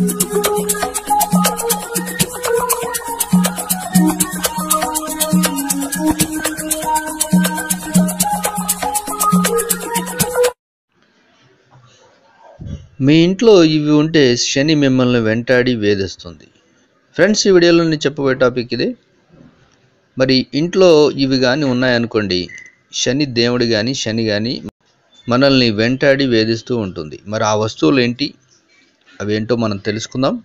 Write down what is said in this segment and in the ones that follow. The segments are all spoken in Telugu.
మీ ఇంట్లో ఇవి ఉంటే శని మిమ్మల్ని వెంటాడి వేధిస్తుంది. ఫ్రెండ్స్, ఈ వీడియోలో నేను చెప్పబోయే టాపిక్ ఇదే. మరి ఇంట్లో ఇవి కానీ ఉన్నాయనుకోండి, శని దేవుడు కానీ శని కానీ మనల్ని వెంటాడి వేధిస్తూ ఉంటుంది. మరి ఆ వస్తువులు ఏంటి, అవేంటో మనం తెలుసుకుందాం.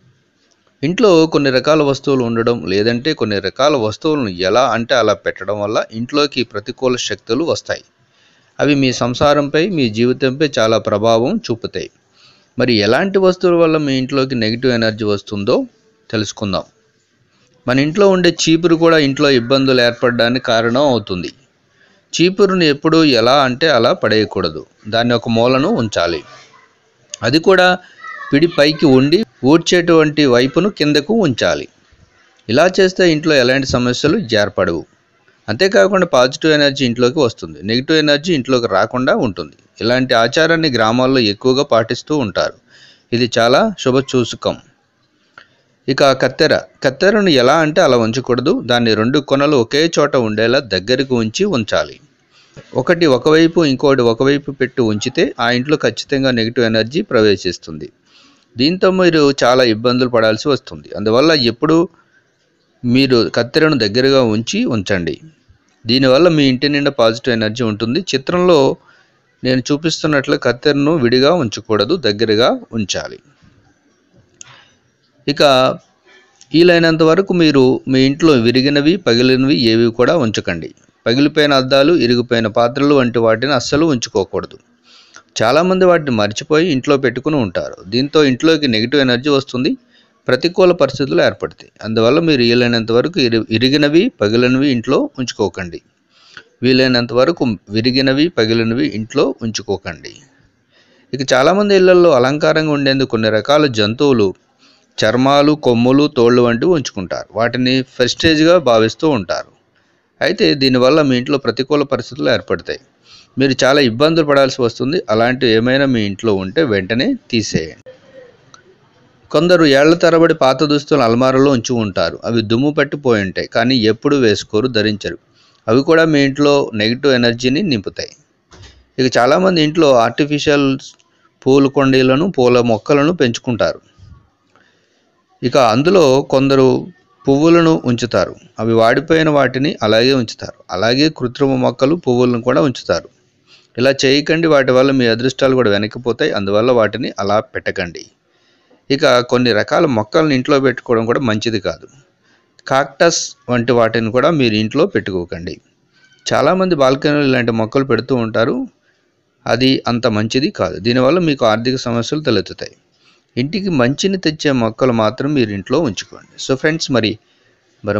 ఇంట్లో కొన్ని రకాల వస్తువులు ఉండడం, లేదంటే కొన్ని రకాల వస్తువులను ఎలా అంటే అలా పెట్టడం వల్ల ఇంట్లోకి ప్రతికూల శక్తులు వస్తాయి. అవి మీ సంసారంపై, మీ జీవితంపై చాలా ప్రభావం చూపుతాయి. మరి ఎలాంటి వస్తువుల వల్ల మీ ఇంట్లోకి నెగిటివ్ ఎనర్జీ వస్తుందో తెలుసుకుందాం. మన ఇంట్లో ఉండే చీపురు కూడా ఇంట్లో ఇబ్బందులు ఏర్పడడానికి కారణం అవుతుంది. చీపురుని ఎప్పుడూ ఎలా అంటే అలా పడేయకూడదు. దాన్ని ఒక మూలను ఉంచాలి. అది కూడా పిడి పైకి ఉండి ఊడ్చేటువంటి వైపును కిందకు ఉంచాలి. ఇలా చేస్తే ఇంట్లో ఎలాంటి సమస్యలు ఏర్పడవు. అంతేకాకుండా పాజిటివ్ ఎనర్జీ ఇంట్లోకి వస్తుంది, నెగిటివ్ ఎనర్జీ ఇంట్లోకి రాకుండా ఉంటుంది. ఇలాంటి ఆచారాన్ని గ్రామాల్లో ఎక్కువగా పాటిస్తూ ఉంటారు. ఇది చాలా శుభసూచకం. ఇక కత్తెరను ఎలా అంటే అలా ఉంచకూడదు. దాన్ని 2 కొనలు ఒకే చోట ఉండేలా దగ్గరకు ఉంచాలి. ఒకటి ఒకవైపు, ఇంకోటి ఒకవైపు పెట్టి ఉంచితే ఆ ఇంట్లో ఖచ్చితంగా నెగిటివ్ ఎనర్జీ ప్రవేశిస్తుంది. దీంతో మీరు చాలా ఇబ్బందులు పడాల్సి వస్తుంది. అందువల్ల ఎప్పుడు మీరు కత్తెరను దగ్గరగా ఉంచండి. దీనివల్ల మీ ఇంటి నిండా పాజిటివ్ ఎనర్జీ ఉంటుంది. చిత్రంలో నేను చూపిస్తున్నట్లు కత్తెరను విడిగా ఉంచకూడదు, దగ్గరగా ఉంచాలి. ఇక వీలైనంత వరకు మీరు మీ ఇంట్లో విరిగినవి, పగిలినవి ఏవి కూడా ఉంచకండి. పగిలిపోయిన అద్దాలు, ఇరిగిపోయిన పాత్రలు వంటి వాటిని అస్సలు ఉంచుకోకూడదు. చాలామంది వాటిని మర్చిపోయి ఇంట్లో పెట్టుకుని ఉంటారు. దీంతో ఇంట్లోకి నెగిటివ్ ఎనర్జీ వస్తుంది, ప్రతికూల పరిస్థితులు ఏర్పడతాయి. అందువల్ల మీరు వీలైనంత వరకు ఇరిగినవి, పగిలినవి ఇంట్లో ఉంచుకోకండి. వీలైనంత వరకు విరిగినవి, పగిలినవి ఇంట్లో ఉంచుకోకండి. ఇక చాలామంది ఇళ్లలో అలంకారంగా ఉండేందుకు కొన్ని రకాల జంతువులు చర్మాలు, కొమ్ములు, తోళ్ళు వంటివి ఉంచుకుంటారు. వాటిని ప్రెస్టేజ్గా భావిస్తూ ఉంటారు. అయితే దీనివల్ల మీ ఇంట్లో ప్రతికూల పరిస్థితులు ఏర్పడతాయి. మీరు చాలా ఇబ్బందులు పడాల్సి వస్తుంది. అలాంటివి ఏమైనా మీ ఇంట్లో ఉంటే వెంటనే తీసేయండి. కొందరు ఏళ్ల తరబడి పాత దుస్తులు అల్మారాలో ఉంచి ఉంటారు. అవి దుమ్ము పట్టిపోయి ఉంటాయి, కానీ ఎప్పుడు వేసుకోరు, ధరించరు. అవి కూడా మీ ఇంట్లో నెగిటివ్ ఎనర్జీని నింపుతాయి. ఇక చాలామంది ఇంట్లో ఆర్టిఫిషియల్ పూల కుండీలను, పూల మొక్కలను పెంచుకుంటారు. ఇక అందులో కొందరు పువ్వులను ఉంచుతారు. అవి వాడిపోయిన వాటిని అలాగే ఉంచుతారు. అలాగే కృత్రిమ మొక్కలు, పువ్వులను కూడా ఉంచుతారు. ఇలా చేయకండి. వాటి వల్ల మీ అదృష్టాలు కూడా వెనక్కిపోతాయి. అందువల్ల వాటిని అలా పెట్టకండి. ఇక కొన్ని రకాల మొక్కలను ఇంట్లో పెట్టుకోవడం కూడా మంచిది కాదు. కాక్టస్ వంటి వాటిని కూడా మీరు ఇంట్లో పెట్టుకోకండి. చాలామంది బాల్కనీలో ఇలాంటి మొక్కలు పెడుతూ ఉంటారు. అది అంత మంచిది కాదు. దీనివల్ల మీకు ఆర్థిక సమస్యలు తలెత్తుతాయి. ఇంటికి మంచిని తెచ్చే మొక్కలు మాత్రం మీరు ఇంట్లో ఉంచుకోండి. సో ఫ్రెండ్స్, మరి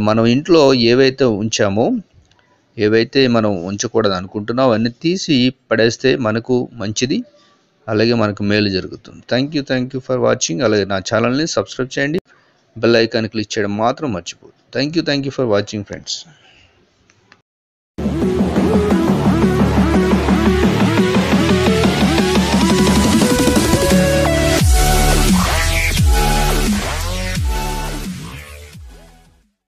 మనం ఇంట్లో ఏవైతే ఉంచామో, ఏవైతే మనం ఉంచకూడదు అనుకుంటున్నామో అవన్నీ తీసి పడేస్తే మనకు మంచిది, అలాగే మనకు మేలు జరుగుతుంది. Thank you for watching. అలాగే నా ఛానల్ని సబ్స్క్రైబ్ చేయండి, బెల్ ఐకాన్ క్లిక్ చేయడం మాత్రం మర్చిపోదు. Thank you for watching friends.